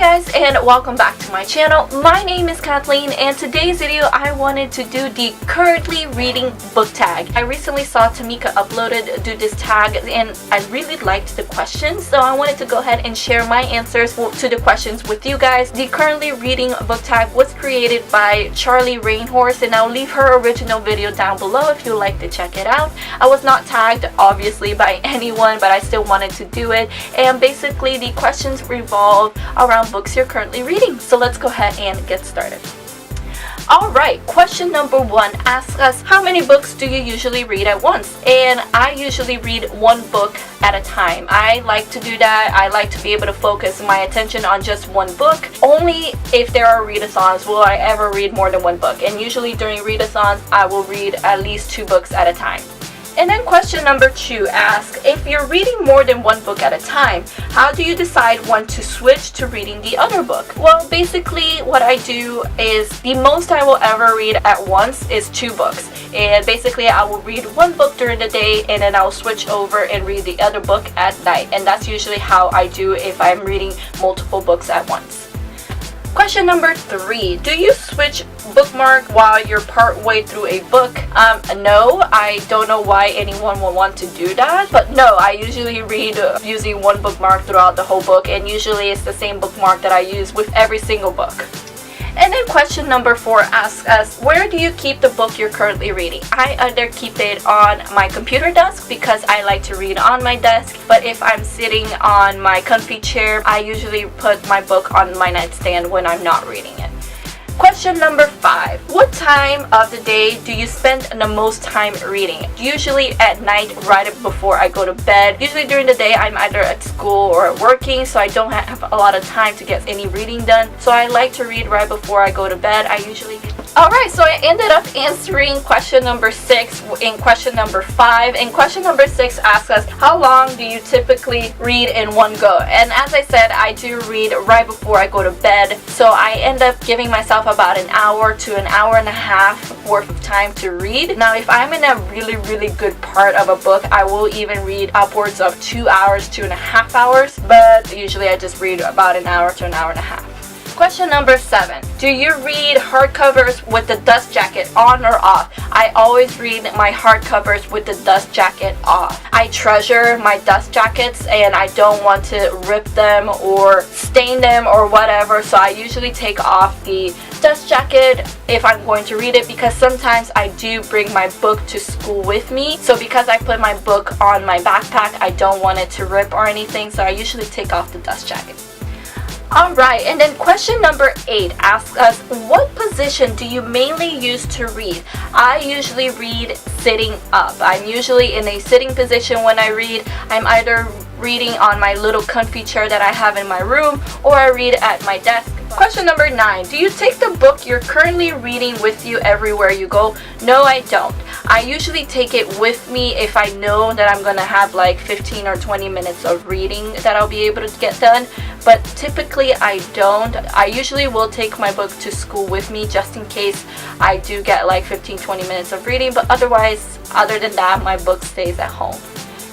guys, and welcome back to my channel. My name is Kathleen, and today's video I wanted to do the currently reading book tag. I recently saw Tamika do this tag and I really liked the questions, so I wanted to go ahead and share my answers to the questions with you guys. The currently reading book tag was created by Charlie Rainhorse, and I'll leave her original video down below if you'd like to check it out. I was not tagged obviously by anyone, but I still wanted to do it, and basically the questions revolve around books you're currently reading. So let's go ahead and get started. Alright, question number 1 asks us, how many books do you usually read at once? And I usually read one book at a time. I like to do that. I like to be able to focus my attention on just one book. Only if there are readathons will I ever read more than one book. And usually during readathons, I will read at least 2 books at a time. And then question number 2 asks, if you're reading more than one book at a time, how do you decide when to switch to reading the other book? Well, basically what I do is the most I will ever read at once is 2 books. And basically I will read one book during the day and then I'll switch over and read the other book at night. And that's usually how I do if I'm reading multiple books at once. Question number 3, do you switch bookmark while you're part way through a book? No, I don't know why anyone would want to do that, but no, I usually read using one bookmark throughout the whole book, and usually it's the same bookmark that I use with every single book. And then question number 4 asks us, where do you keep the book you're currently reading? I either keep it on my computer desk because I like to read on my desk, but if I'm sitting on my comfy chair, I usually put my book on my nightstand when I'm not reading it. Question number 5. What time of the day do you spend the most time reading? Usually at night, right before I go to bed. Usually during the day, I'm either at school or working, so I don't have a lot of time to get any reading done. So I like to read right before I go to bed. Alright, so I ended up answering question number 6 in question number 5. And question number 6 asks us, how long do you typically read in one go? And as I said, I do read right before I go to bed. So I end up giving myself about an hour to an hour and a half worth of time to read. Now, if I'm in a really good part of a book, I will even read upwards of 2 hours, 2.5 hours. But usually I just read about an hour to an hour and a half. Question number 7. Do you read hardcovers with the dust jacket on or off? I always read my hardcovers with the dust jacket off. I treasure my dust jackets and I don't want to rip them or stain them or whatever, so I usually take off the dust jacket if I'm going to read it, because sometimes I do bring my book to school with me. So because I put my book on my backpack, I don't want it to rip or anything, so I usually take off the dust jacket. Alright, and then question number 8 asks us, what position do you mainly use to read? I usually read sitting up. I'm usually in a sitting position when I read. I'm either reading on my little comfy chair that I have in my room, or I read at my desk. Question number 9. Do you take the book you're currently reading with you everywhere you go? No, I don't. I usually take it with me if I know that I'm going to have like 15 or 20 minutes of reading that I'll be able to get done. But typically I don't. I usually will take my book to school with me just in case I do get like 15-20 minutes of reading. But otherwise, other than that, my book stays at home.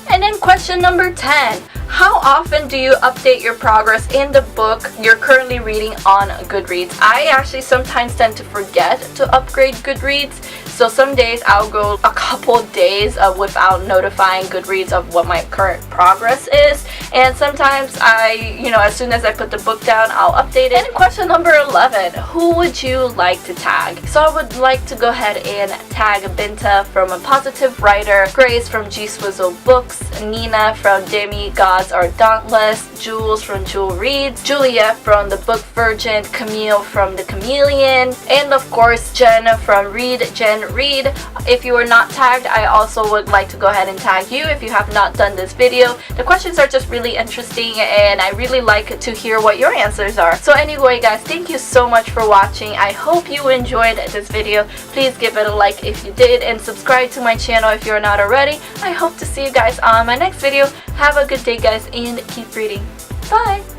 And then question number 10. How often do you update your progress in the book you're currently reading on Goodreads? I actually sometimes tend to forget to upgrade Goodreads. So some days I'll go a couple days without notifying Goodreads of what my current progress is. And sometimes as soon as I put the book down, I'll update it. And question number 11, who would you like to tag? So I would like to go ahead and tag Binta from A Positive Writer, Grace from G Swizzle Books, Nina from Demigods Are Dauntless, Jules from Jewel Reads, Julia from The Book Virgin, Camille from The Chameleon, and of course Jen from Read Jen Read. If you are not tagged, I also would like to go ahead and tag you if you have not done this video. The questions are just really interesting and I really like to hear what your answers are. So anyway guys, thank you so much for watching. I hope you enjoyed this video. Please give it a like if you did and subscribe to my channel if you're not already. I hope to see you guys on my next video. Have a good day guys and keep reading. Bye!